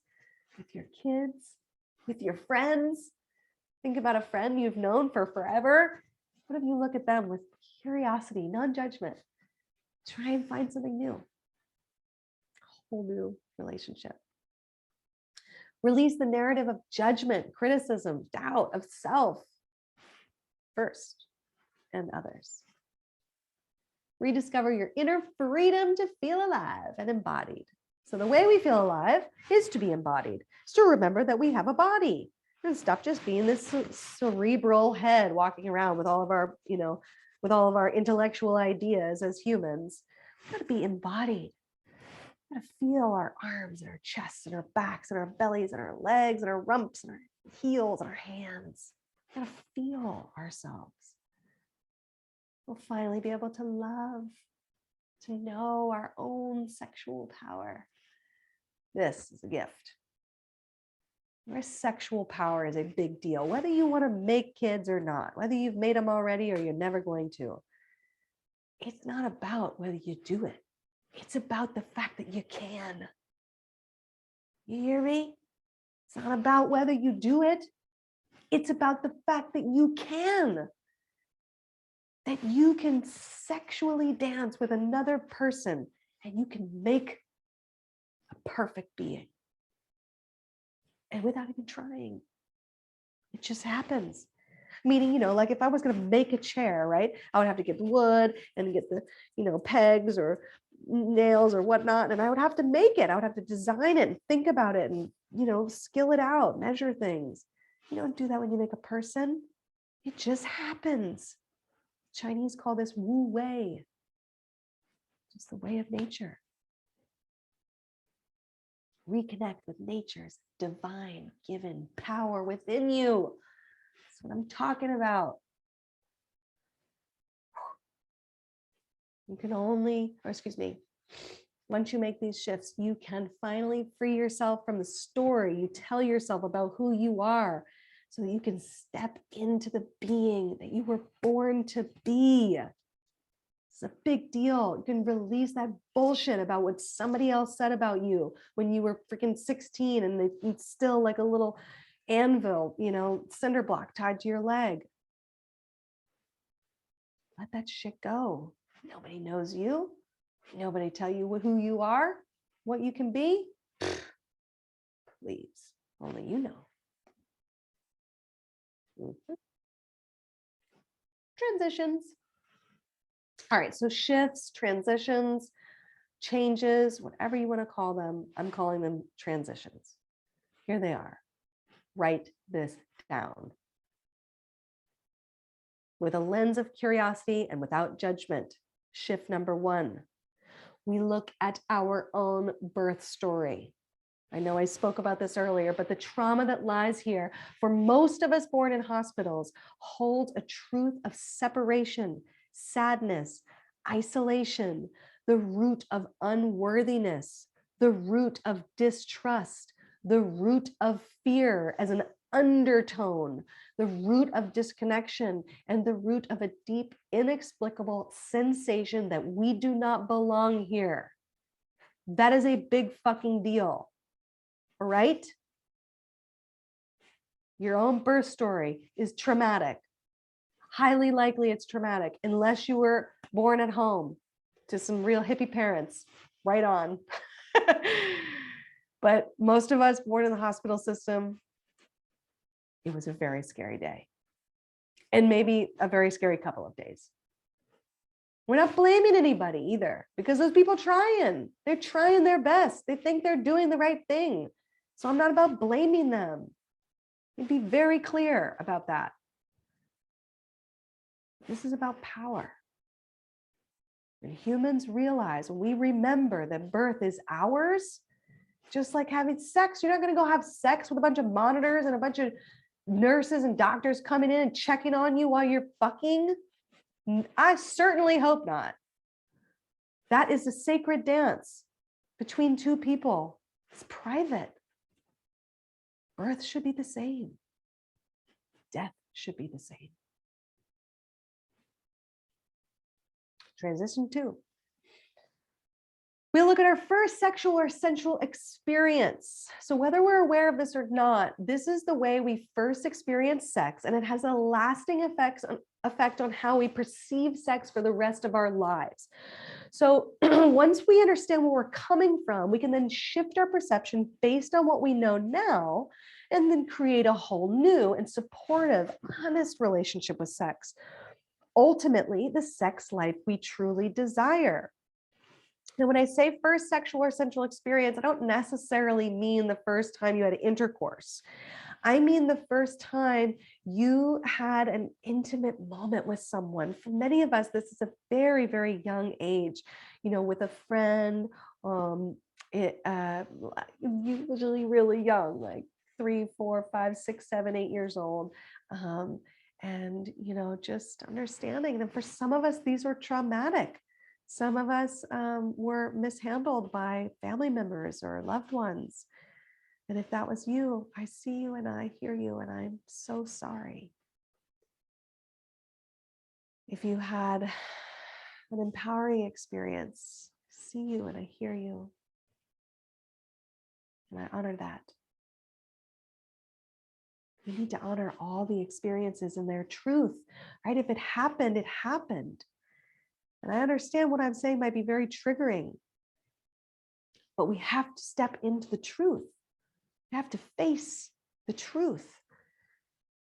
with your kids, with your friends. Think about a friend you've known for forever. What if you look at them with curiosity, non-judgment? Try and find something new. A whole new relationship. Release the narrative of judgment, criticism, doubt of self first and others. Rediscover your inner freedom to feel alive and embodied. So the way we feel alive is to be embodied. It's to remember that we have a body. And stop just being this cerebral head walking around with all of our, with all of our intellectual ideas as humans. We've got to be embodied. We've got to feel our arms and our chests and our backs and our bellies and our legs and our rumps and our heels and our hands. We've got to feel ourselves. We'll finally be able to love, to know our own sexual power. This is a gift. Your sexual power is a big deal, whether you want to make kids or not, whether you've made them already or you're never going to. It's not about whether you do it. It's about the fact that you can. You hear me? It's not about whether you do it. It's about the fact that you can. That you can sexually dance with another person and you can make a perfect being. And without even trying, it just happens. Meaning, like if I was going to make a chair, right, I would have to get the wood and get the, pegs or nails or whatnot. And I would have to make it. I would have to design it and think about it and, skill it out, measure things. You don't do that when you make a person. It just happens. Chinese call this Wu Wei. Just the way of nature. Reconnect with nature's divine given power within you. That's what I'm talking about. You can only, or excuse me, once you make these shifts, you can finally free yourself from the story you tell yourself about who you are, so that you can step into the being that you were born to be. It's a big deal. You can release that bullshit about what somebody else said about you when you were freaking 16 and it's still like a little anvil, cinder block tied to your leg. Let that shit go. Nobody knows you. Nobody tell you who you are, what you can be. Please, only you know. Transitions. All right, so shifts, transitions, changes, whatever you want to call them, I'm calling them transitions. Here they are. Write this down. With a lens of curiosity and without judgment. Shift number 1. We look at our own birth story. I know I spoke about this earlier, but the trauma that lies here for most of us born in hospitals holds a truth of separation, sadness, isolation, the root of unworthiness, the root of distrust, the root of fear as an undertone, the root of disconnection, and the root of a deep, inexplicable sensation that we do not belong here. That is a big fucking deal. Right? Your own birth story is traumatic. Highly likely it's traumatic, unless you were born at home to some real hippie parents. Right on. But most of us born in the hospital system, it was a very scary day. And maybe a very scary couple of days. We're not blaming anybody either, because those people they're trying their best. They think they're doing the right thing. So I'm not about blaming them. I'd be very clear about that. This is about power. When humans realize, when we remember that birth is ours, just like having sex, you're not going to go have sex with a bunch of monitors and a bunch of nurses and doctors coming in and checking on you while you're fucking. I certainly hope not. That is a sacred dance between two people. It's private. Birth should be the same. Death should be the same. Transition 2. We look at our first sexual or sensual experience. So whether we're aware of this or not, this is the way we first experience sex, and it has a lasting effect on how we perceive sex for the rest of our lives. So once we understand where we're coming from, we can then shift our perception based on what we know now, and then create a whole new and supportive, honest relationship with sex. Ultimately, the sex life we truly desire. Now, when I say first sexual or sensual experience, I don't necessarily mean the first time you had intercourse. I mean the first time you had an intimate moment with someone. For many of us, this is a very, very young age, with a friend, usually really young, like 3, 4, 5, 6, 7, 8 years old. And, just understanding. And for some of us, these were traumatic. Some of us were mishandled by family members or loved ones. And if that was you, I see you and I hear you, and I'm so sorry. If you had an empowering experience, I see you and I hear you. And I honor that. We need to honor all the experiences and their truth, right? If it happened, it happened. And I understand what I'm saying might be very triggering, but we have to step into the truth. We have to face the truth.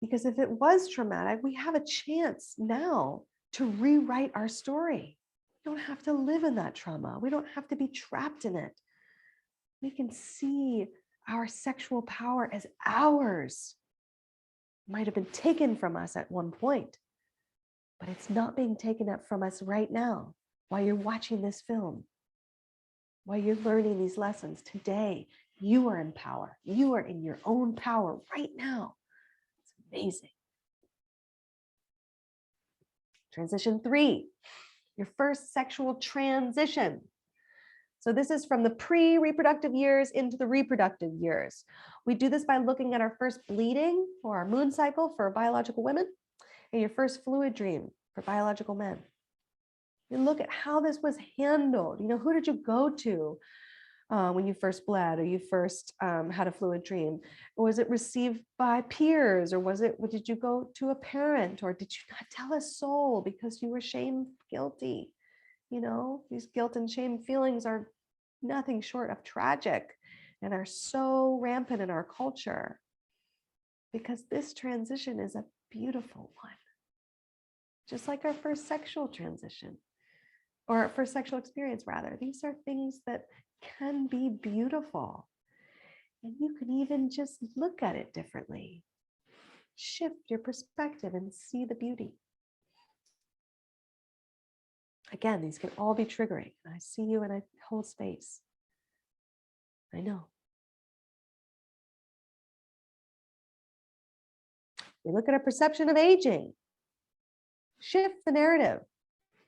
Because if it was traumatic, we have a chance now to rewrite our story. We don't have to live in that trauma. We don't have to be trapped in it. We can see our sexual power as ours. It might have been taken from us at one point, but it's not being taken up from us right now while you're watching this film, while you're learning these lessons today. You are in power. You are in your own power right now. It's amazing. Transition 3, your first sexual transition. So this is from the pre-reproductive years into the reproductive years. We do this by looking at our first bleeding or our moon cycle for biological women and your first fluid dream for biological men. You look at how this was handled. Who did you go to when you first bled or you first had a fluid dream? Or was it received by peers, or did you go to a parent, or did you not tell a soul because you were guilty? These guilt and shame feelings are nothing short of tragic and are so rampant in our culture, because this transition is a beautiful one. Just like our first sexual transition, or our first sexual experience, rather. These are things that can be beautiful. And you can even just look at it differently. Shift your perspective and see the beauty. Again, these can all be triggering. I see you and I hold space. I know. We look at our perception of aging. Shift the narrative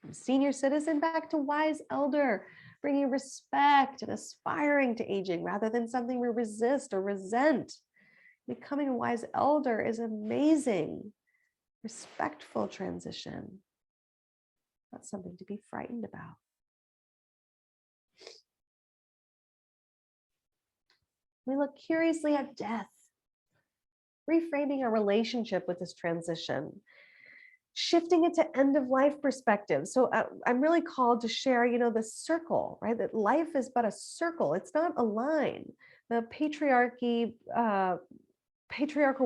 from senior citizen back to wise elder, bringing respect and aspiring to aging rather than something we resist or resent. Becoming a wise elder is amazing. Respectful transition. Not something to be frightened about. We look curiously at death, reframing our relationship with this transition, shifting it to end of life perspective. So I'm really called to share, the circle, right? That life is but a circle. It's not a line. The patriarchal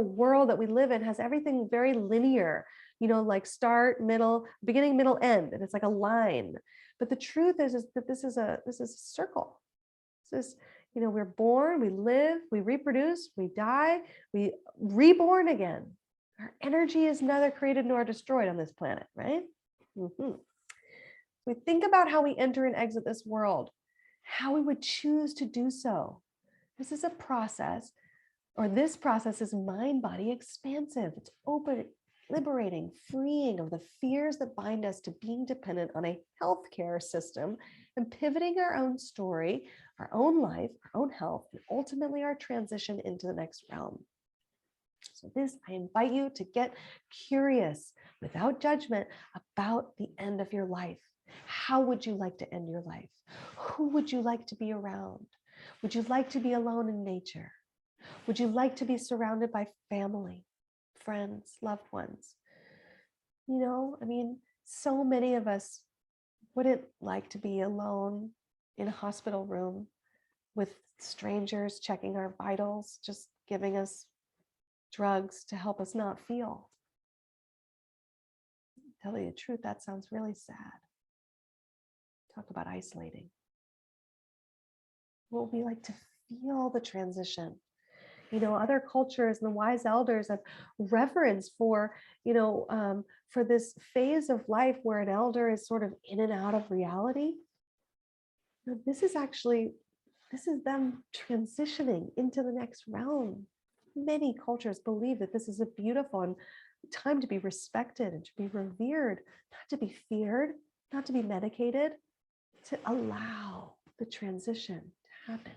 world that we live in has everything very linear, like start, middle, beginning, middle, end. And it's like a line. But the truth is that this is a circle. This is, we're born, we live, we reproduce, we die, we reborn again. Our energy is neither created nor destroyed on this planet, right? We think about how we enter and exit this world, how we would choose to do so. This is a process, or this process is mind-body expansive. It's open, liberating, freeing of the fears that bind us to being dependent on a healthcare system, and pivoting our own story, our own life, our own health, and ultimately our transition into the next realm. So I invite you to get curious without judgment about the end of your life. How would you like to end your life? Who would you like to be around? Would you like to be alone in nature? Would you like to be surrounded by family, friends, loved ones? So many of us wouldn't like to be alone in a hospital room with strangers checking our vitals, just giving us drugs to help us not feel. Tell you the truth, that sounds really sad. Talk about isolating. What would we like to feel the transition? Other cultures and the wise elders have reverence for, for this phase of life where an elder is sort of in and out of reality. This is them transitioning into the next realm. Many cultures believe that this is a beautiful and time to be respected and to be revered, not to be feared, not to be medicated, to allow the transition to happen.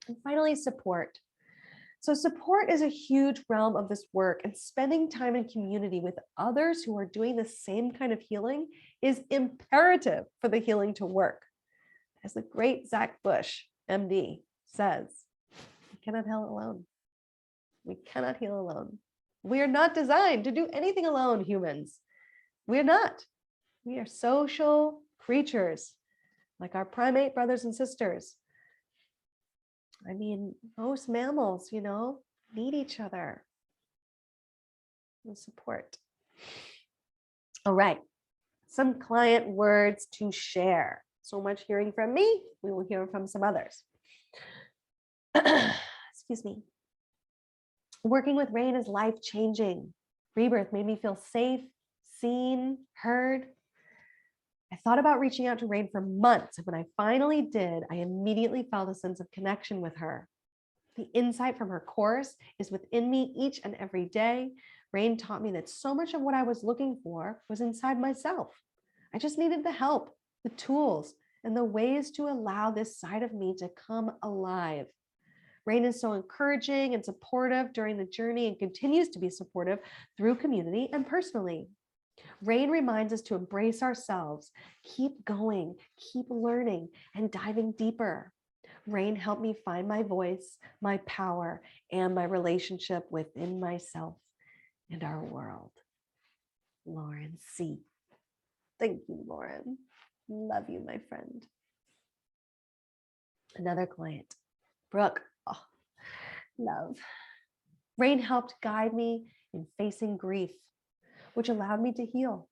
And finally, support. So support is a huge realm of this work, and spending time in community with others who are doing the same kind of healing is imperative for the healing to work. As the great Zach Bush, MD, says, we cannot heal alone. We cannot heal alone. We are not designed to do anything alone, humans. We're not. We are social creatures, like our primate brothers and sisters. Most mammals, need each other and support. All right, some client words to share. So much hearing from me. We will hear from some others. Excuse me. Working with Reyn is life-changing. Rebirth made me feel safe, seen, heard. I thought about reaching out to Reyn for months. And when I finally did, I immediately felt a sense of connection with her. The insight from her course is within me each and every day. Reyn taught me that so much of what I was looking for was inside myself. I just needed the help, the tools, and the ways to allow this side of me to come alive. Reyn is so encouraging and supportive during the journey and continues to be supportive through community and personally. Reyn reminds us to embrace ourselves, keep going, keep learning, and diving deeper. Reyn helped me find my voice, my power, and my relationship within myself and our world. Lauren C. Thank you, Lauren. Love you, my friend. Another client, Brooke. Oh, love. Reyn helped guide me in facing grief, which allowed me to heal.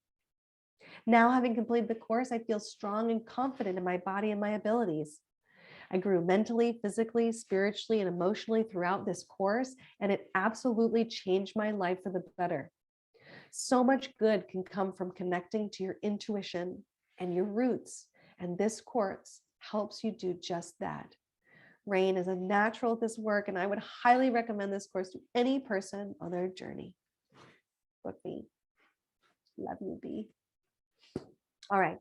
Now, having completed the course, I feel strong and confident in my body and my abilities. I grew mentally, physically, spiritually, and emotionally throughout this course, and it absolutely changed my life for the better. So much good can come from connecting to your intuition and your roots, and this course helps you do just that. Reyn is a natural at this work, and I would highly recommend this course to any person on their journey. Brooke B. Love you, B. All right.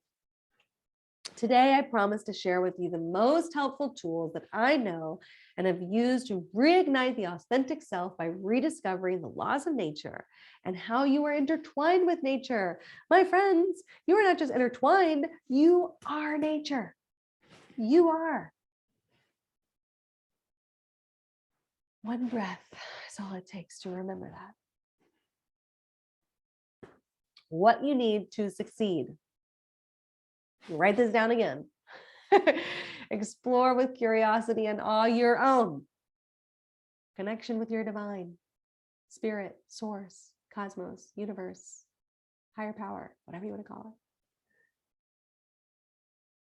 Today, I promise to share with you the most helpful tools that I know and have used to reignite the authentic self by rediscovering the laws of nature and how you are intertwined with nature. My friends, you are not just intertwined, you are nature. You are. One breath is all it takes to remember that. What you need to succeed. Write this down again. Explore with curiosity and awe your own. Connection with your divine, spirit, source, cosmos, universe, higher power, whatever you want to call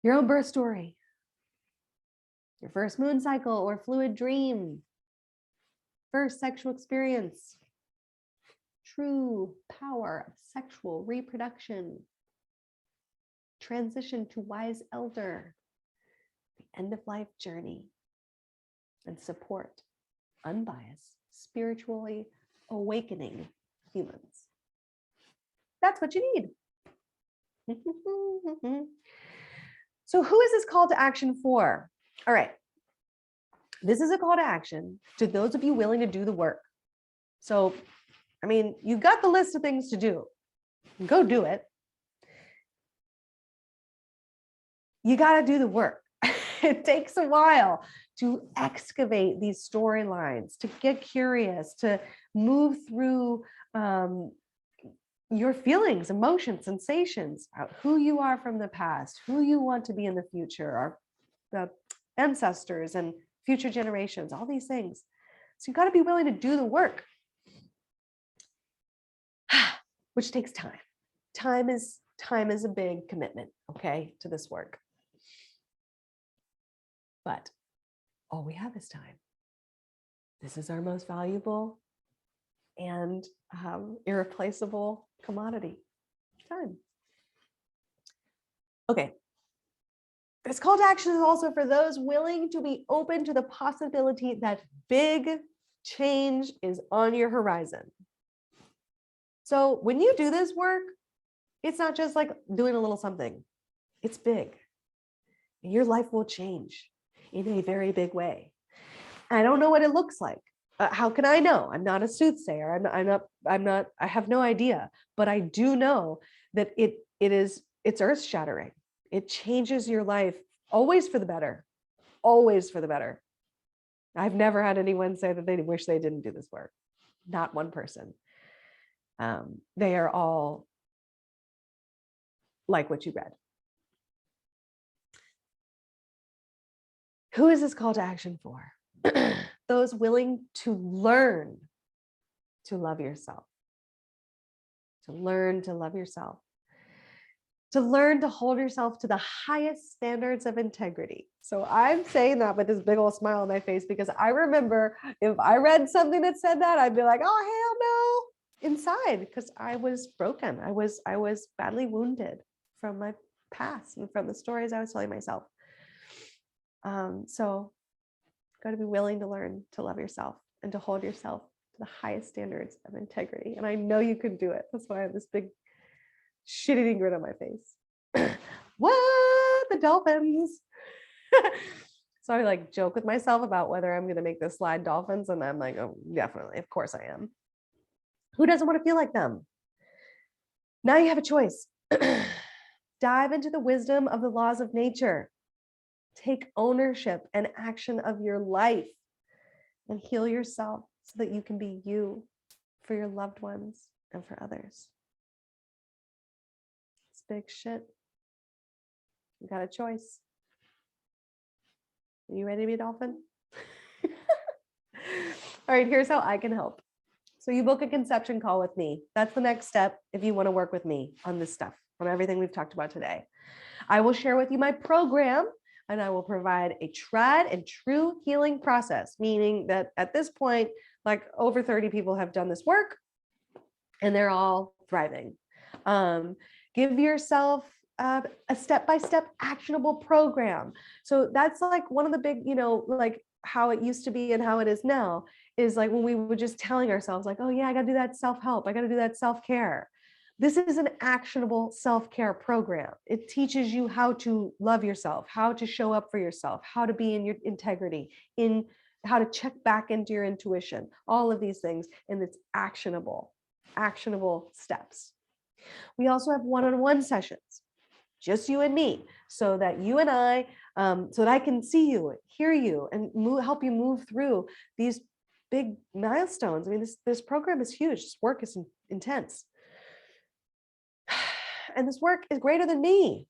it. Your own birth story. Your first moon cycle or fluid dream. First sexual experience. True power of sexual reproduction. Transition to wise elder, the end of life journey, and support unbiased, spiritually awakening humans. That's what you need. So who is this call to action for? All right. This is a call to action to those of you willing to do the work. So, I mean, you've got the list of things to do. Go do it. You got to do the work. It takes a while to excavate these storylines, to get curious, to move through your feelings, emotions, sensations, who you are from the past, who you want to be in the future, our the ancestors and future generations, all these things. So you got to be willing to do the work, which takes time. Time is a big commitment, okay, to this work. But all we have is time. This is our most valuable and irreplaceable commodity, time. Okay. This call to action is also for those willing to be open to the possibility that big change is on your horizon. So when you do this work, it's not just like doing a little something. It's big. And your life will change in a very big way. I don't know what it looks like. How can I know? I'm not a soothsayer. I have no idea, but I do know that it's earth shattering. It changes your life always for the better, always for the better. I've never had anyone say that they wish they didn't do this work. Not one person. They are all like what you read. Who is this call to action for? Those willing to learn to love yourself, to learn to love yourself, to learn to hold yourself to the highest standards of integrity. So I'm saying that with this big old smile on my face because I remember if I read something that said that, I'd be like, oh, hell no, inside, because I was broken. I was badly wounded from my past and from the stories I was telling myself. So got to be willing to learn to love yourself and to hold yourself to the highest standards of integrity. And I know you can do it. That's why I have this big shit-eating grin on my face. What? The dolphins. So I like joke with myself about whether I'm going to make this slide dolphins. And I'm like, oh, definitely. Of course I am. Who doesn't want to feel like them? Now you have a choice. Dive into the wisdom of the laws of nature. Take ownership and action of your life and heal yourself so that you can be you for your loved ones and for others. It's big shit. You got a choice. Are you ready to be a dolphin? All right, here's how I can help. So you book a conception call with me. That's the next step if you want to work with me on this stuff, on everything we've talked about today. I will share with you my program, and I will provide a tried and true healing process, meaning that at this point, like over 30 people have done this work and they're all thriving. Give yourself a step-by-step actionable program. So that's like one of the big, like how it used to be and how it is now is like when we were just telling ourselves like, oh yeah, I got to do that self-help. I got to do that self-care. This is an actionable self-care program. It teaches you how to love yourself, how to show up for yourself, how to be in your integrity, in how to check back into your intuition, all of these things. And it's actionable steps. We also have one-on-one sessions, just you and me, so that you and I, so that I can see you, hear you, and help you move through these big milestones. I mean, this program is huge. This work is intense. And this work is greater than me.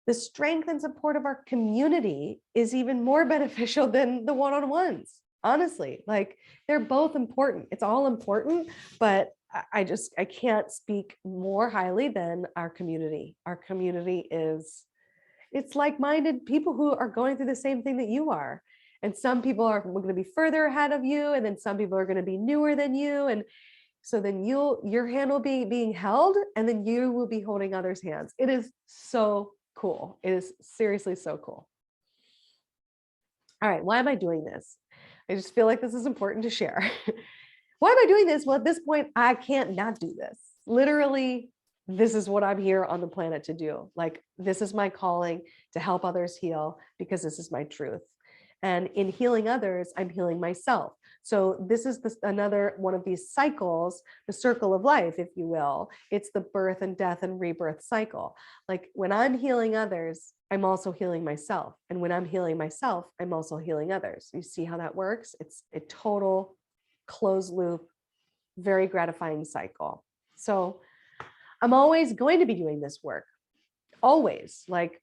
The strength and support of our community is even more beneficial than the one-on-ones. Honestly, like they're both important. It's all important, but I can't speak more highly than our community. Our community it's like-minded people who are going through the same thing that you are. And some people are going to be further ahead of you, and then some people are going to be newer than you. And so then your hand will be being held, and then you will be holding others' hands. It is so cool. It is seriously so cool. All right, why am I doing this? I just feel like this is important to share. Why am I doing this? Well, at this point, I can't not do this. Literally, this is what I'm here on the planet to do. Like, this is my calling to help others heal because this is my truth. And in healing others, I'm healing myself. So this is another one of these cycles, the circle of life, if you will. It's the birth and death and rebirth cycle. Like when I'm healing others, I'm also healing myself. And when I'm healing myself, I'm also healing others. You see how that works? It's a total closed loop, very gratifying cycle. So I'm always going to be doing this work. Always. Like,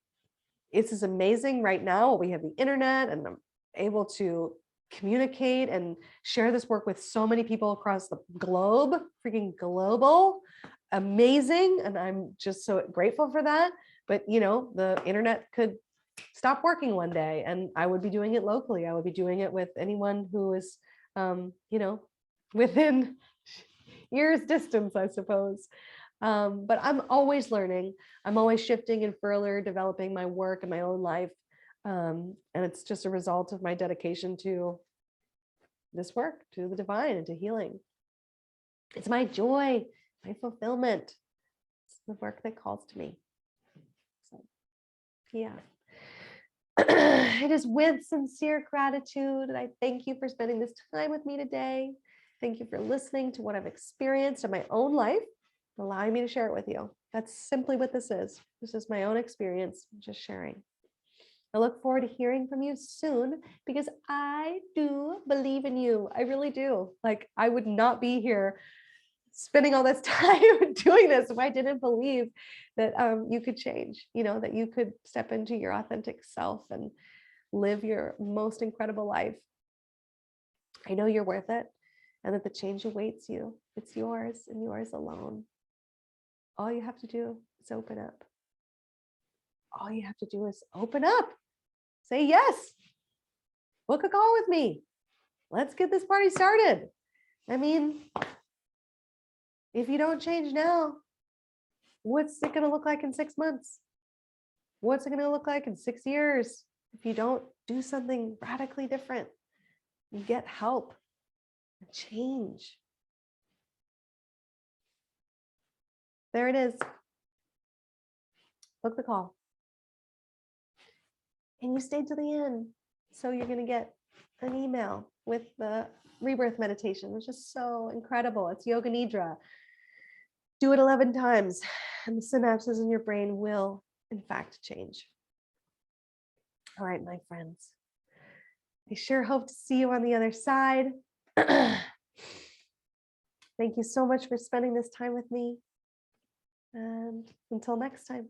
this is amazing right now. We have the internet and I'm able to communicate and share this work with so many people across the globe, freaking global, amazing. And I'm just so grateful for that. But, the internet could stop working one day and I would be doing it locally. I would be doing it with anyone who is, within years distance, I suppose. But I'm always learning. I'm always shifting and further developing my work and my own life. And it's just a result of my dedication to this work, to the divine and to healing. It's my joy, my fulfillment. It's the work that calls to me. So, yeah. It is with sincere gratitude. And I thank you for spending this time with me today. Thank you for listening to what I've experienced in my own life, allowing me to share it with you. That's simply what this is. This is my own experience, just sharing. I look forward to hearing from you soon because I do believe in you. I really do. Like, I would not be here spending all this time doing this if I didn't believe that you could change, that you could step into your authentic self and live your most incredible life. I know you're worth it and that the change awaits you. It's yours and yours alone. All you have to do is open up. All you have to do is open up. Say yes. Book a call with me. Let's get this party started. I mean, if you don't change now, What's it going to look like in 6 months? What's it going to look like in 6 years? If you don't do something radically different, you get help and change. There it is. Book the call. And you stayed to the end. So you're going to get an email with the rebirth meditation, which is so incredible. It's Yoga Nidra. Do it 11 times, and the synapses in your brain will, in fact, change. All right, my friends. I sure hope to see you on the other side. Thank you so much for spending this time with me. And until next time.